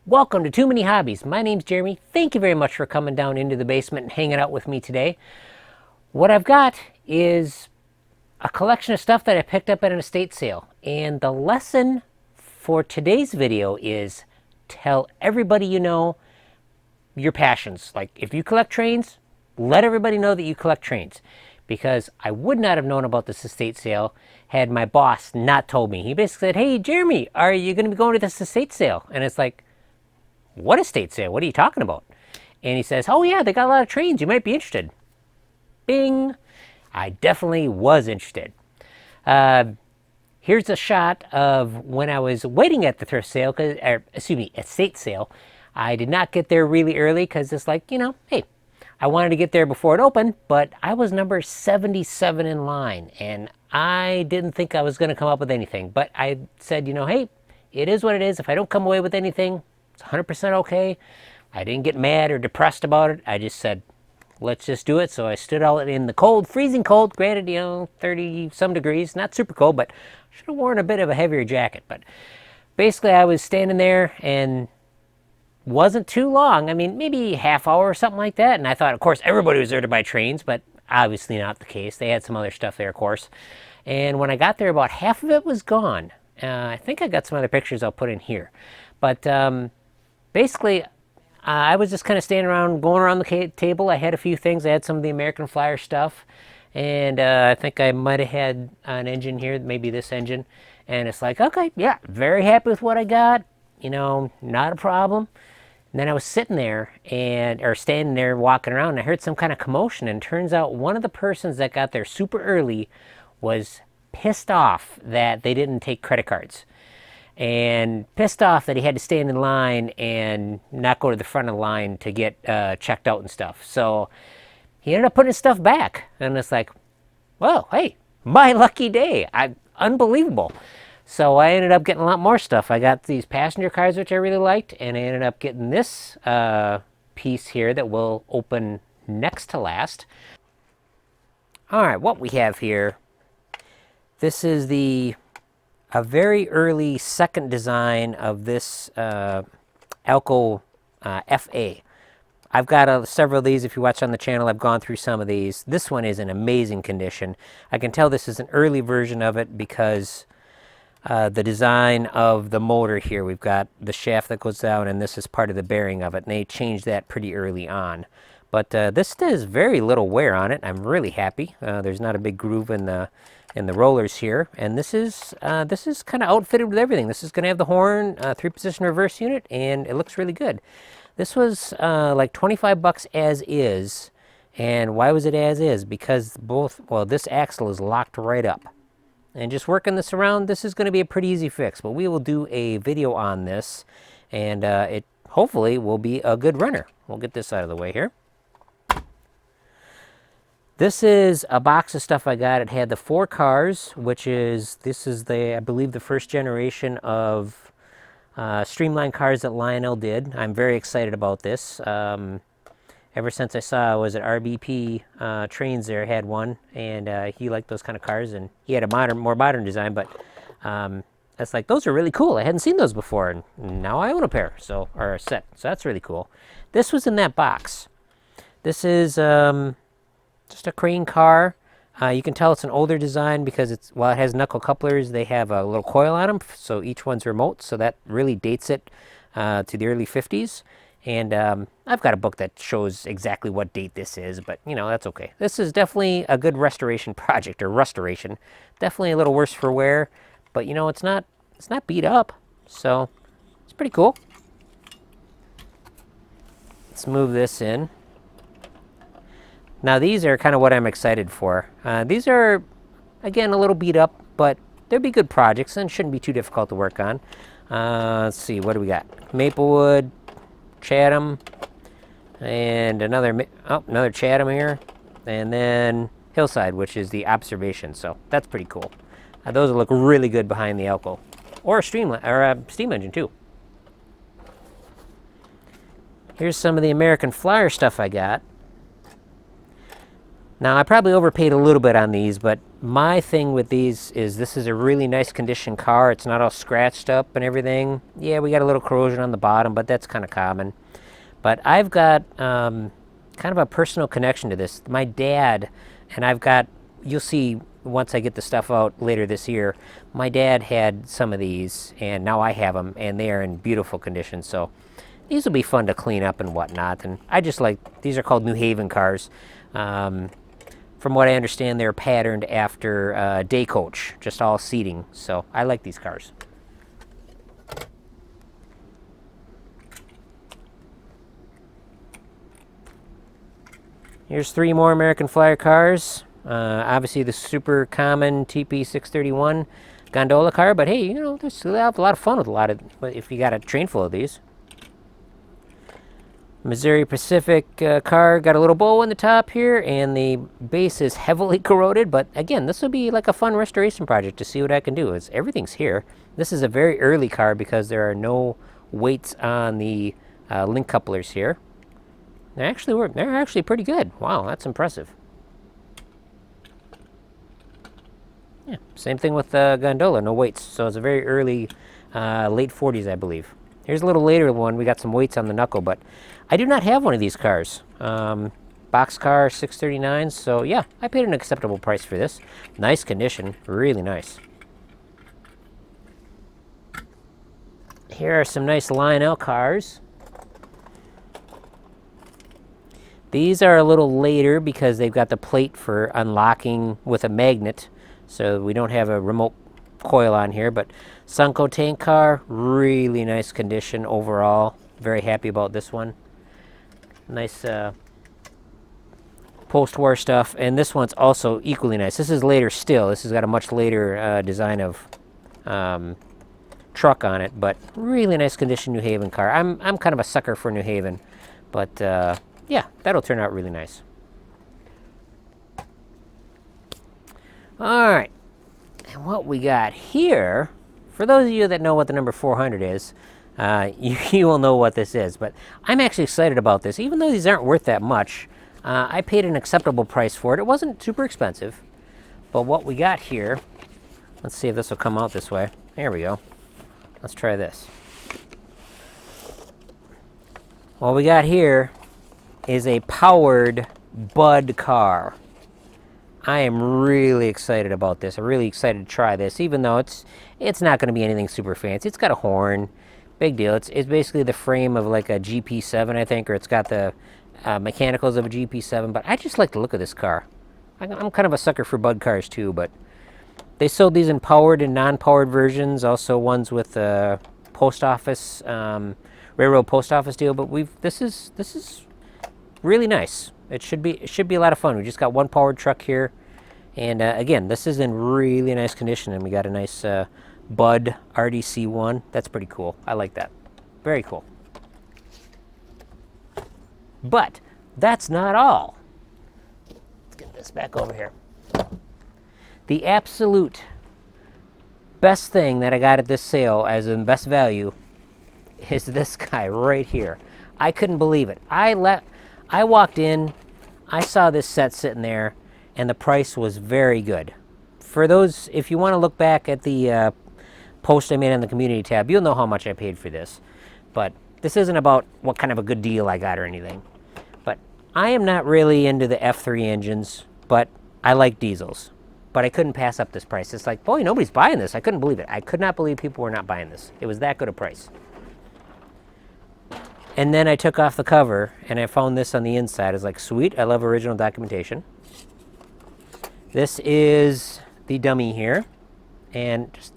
Welcome to Too Many Hobbies. My name's Jeremy. Thank you very much for coming down into the basement and hanging out with me today. What I've got is a collection of stuff that I picked up at an estate sale. And the lesson for today's video is tell everybody you know your passions. Like if you collect trains, let everybody know that you collect trains. Because I would not have known about this estate sale had my boss not told me. He basically said, "Hey, Jeremy, are you going to be going to this estate sale?" And it's like, "What estate sale? What are you talking about?" And he says, "Oh yeah, they got a lot of trains. You might be interested." Bing! I definitely was interested. Uh, Here's a shot of when I was waiting at the thrift sale, estate sale. I did not get there really early because it's like, hey, I wanted to get there before it opened, but I was number 77 in line, and I didn't think I was going to come up with anything. But I said, hey, it is what it is. If I don't come away with anything, it's 100% okay. I didn't get mad or depressed about it. I just said, let's just do it. So I stood out in the cold, freezing cold. Granted, 30 some degrees, not super cold, but I should have worn a bit of a heavier jacket. But basically, I was standing there and wasn't too long. I mean, maybe half hour or something like that. And I thought, of course, everybody was there to buy trains, but obviously not the case. They had some other stuff there, of course. And when I got there, about half of it was gone. I think I got some other pictures I'll put in here. But basically, I was just kind of standing around, going around the table. I had a few things. I had some of the American Flyer stuff. And I think I might have had an engine here, maybe this engine. And it's like, okay, yeah, very happy with what I got. Not a problem. And then I was sitting there or standing there walking around, and I heard some kind of commotion. And turns out one of the persons that got there super early was pissed off that they didn't take credit cards, and pissed off that he had to stand in line and not go to the front of the line to get checked out and stuff. So he ended up putting his stuff back, and it's like, well, hey, my lucky day. Unbelievable. So I ended up getting a lot more stuff. I got these passenger cars, which I really liked, and I ended up getting this piece here that will open next to last. All right, what we have here, this is a very early second design of this Alco FA. I've got several of these. If you watch on the channel, I've gone through some of these. This one is in amazing condition. I can tell this is an early version of it because the design of the motor here, we've got the shaft that goes down, and this is part of the bearing of it, and they changed that pretty early on. But this has very little wear on it. I'm really happy. There's not a big groove in the rollers here, and this is kind of outfitted with everything. This is going to have the horn, 3-position reverse unit, and it looks really good. This was like 25 bucks as is. And why was it as is? Because this axle is locked right up. And just working this around, this is going to be a pretty easy fix. But we will do a video on this, and it hopefully will be a good runner. We'll get this out of the way here. This is a box of stuff I got. It had the 4 cars, this is I believe the first generation of streamlined cars that Lionel did. I'm very excited about this. Ever since I saw, was it RBP Trains there, had one, and he liked those kind of cars, and he had a more modern design, but it's like, those are really cool. I hadn't seen those before, and now I own a pair, or a set, so that's really cool. This was in that box. This is just a crane car. You can tell it's an older design because while it has knuckle couplers, they have a little coil on them, so each one's remote, so that really dates it to the early 50s. And I've got a book that shows exactly what date this is, but that's okay. This is definitely a good restoration project, or restoration. Definitely a little worse for wear, but it's not beat up, so it's pretty cool. Let's move this in. Now these are kind of what I'm excited for. These are, again, a little beat up, but they'll be good projects and shouldn't be too difficult to work on. Let's see, what do we got? Maplewood, Chatham, and another Chatham here, and then Hillside, which is the observation. So that's pretty cool. Those will look really good behind the Alco, or a steam engine too. Here's some of the American Flyer stuff I got. Now, I probably overpaid a little bit on these, but my thing with these is this is a really nice condition car. It's not all scratched up and everything. Yeah, we got a little corrosion on the bottom, but that's kind of common. But I've got kind of a personal connection to this. My dad, and I've got, you'll see once I get the stuff out later this year, my dad had some of these, and now I have them, and they are in beautiful condition. So these will be fun to clean up and whatnot. And I just like, these are called New Haven cars. From what I understand, they're patterned after Day Coach, just all seating. So I like these cars. Here's 3 more American Flyer cars. Obviously the super common TP631 gondola car, but hey, you know, there's a lot of fun with a lot of, if you got a train full of these. Missouri Pacific car, got a little bow in the top here, and the base is heavily corroded, but again, this will be like a fun restoration project to see what I can do. Everything's here. This is a very early car because there are no weights on the link couplers here. They're actually pretty good. Wow, that's impressive. Yeah, same thing with the gondola, no weights. So it's a very early, late 40s, I believe. Here's a little later one. We got some weights on the knuckle, but I do not have one of these cars. Boxcar 639. So yeah, I paid an acceptable price for this. Nice condition, really nice. Here are some nice Lionel cars. These are a little later because they've got the plate for unlocking with a magnet. So we don't have a remote coil on here, but Sunco tank car, really nice condition overall. Very happy about this one. Nice post-war stuff, and this one's also equally nice. This is later still. This has got a much later design of truck on it, but really nice condition New Haven car. I'm kind of a sucker for New Haven, but yeah, that'll turn out really nice. All right, and what we got here, for those of you that know what the number 400 is, you will know what this is, but I'm actually excited about this. Even though these aren't worth that much, I paid an acceptable price for it. It wasn't super expensive, but what we got here, let's see if this will come out this way. There we go. Let's try this. What we got here is a powered Bud car. I am really excited about this. I'm really excited to try this, even though it's not going to be anything super fancy. It's got a horn, big deal. It's basically the frame of like a GP7, I think, or it's got the mechanicals of a GP7. But I just like the look of this car. I'm kind of a sucker for Bud cars too, but they sold these in powered and non-powered versions, also ones with the post office, railroad post office deal. But this is really nice. It should be a lot of fun. We just got one powered truck here, and again, this is in really nice condition, and we got a nice Bud RDC1. That's pretty cool. I like that. Very cool. But that's not all. Let's get this back over here. The absolute best thing that I got at this sale as in best value is this guy right here. I couldn't believe it. I walked in, I saw this set sitting there, and the price was very good. For those, if you want to look back at the post I made on the community tab, you'll know how much I paid for this. But this isn't about what kind of a good deal I got or anything. But I am not really into the F3 engines, but I like diesels. But I couldn't pass up this price. It's like, boy, nobody's buying this. I couldn't believe it. I could not believe people were not buying this. It was that good a price. And then I took off the cover, and I found this on the inside. It's like, sweet, I love original documentation. This is the dummy here. And just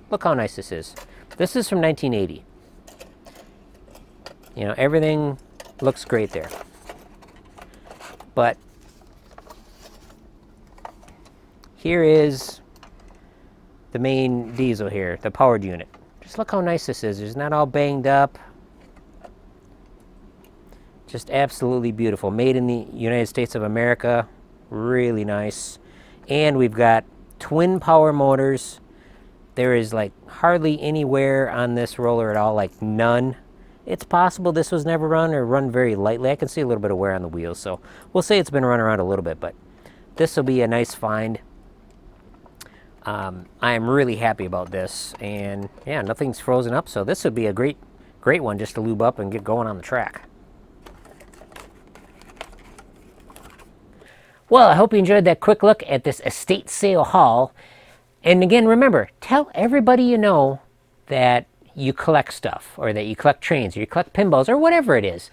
look how nice this is. This is from 1980. You know, everything looks great there. But here is the main diesel here, the powered unit. Just look how nice this is. It's not all banged up. Just absolutely beautiful. Made in the United States of America. Really nice. And we've got twin power motors. There is like hardly any wear on this roller at all, like none. It's possible this was never run or run very lightly. I can see a little bit of wear on the wheels, so we'll say it's been run around a little bit, but this will be a nice find. I am really happy about this, and yeah, nothing's frozen up, so this would be a great one just to lube up and get going on the track. Well, I hope you enjoyed that quick look at this estate sale haul. And again, remember, tell everybody you know that you collect stuff, or that you collect trains, or you collect pinballs, or whatever it is.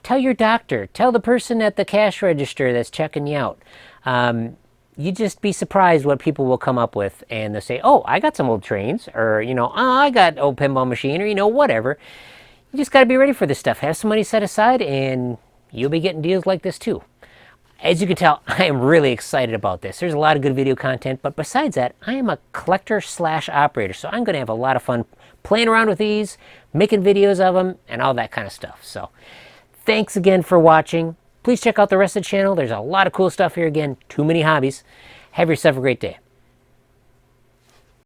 Tell your doctor, tell the person at the cash register that's checking you out. You just be surprised what people will come up with, and they'll say, oh, I got some old trains, or, you know, oh, I got old pinball machine, or, you know, whatever. You just got to be ready for this stuff. Have some money set aside, and you'll be getting deals like this too. As you can tell, I am really excited about this. There's a lot of good video content, but besides that, I am a collector / operator, so I'm going to have a lot of fun playing around with these, making videos of them, and all that kind of stuff. So thanks again for watching. Please check out the rest of the channel. There's a lot of cool stuff here again. Too many hobbies. Have yourself a great day.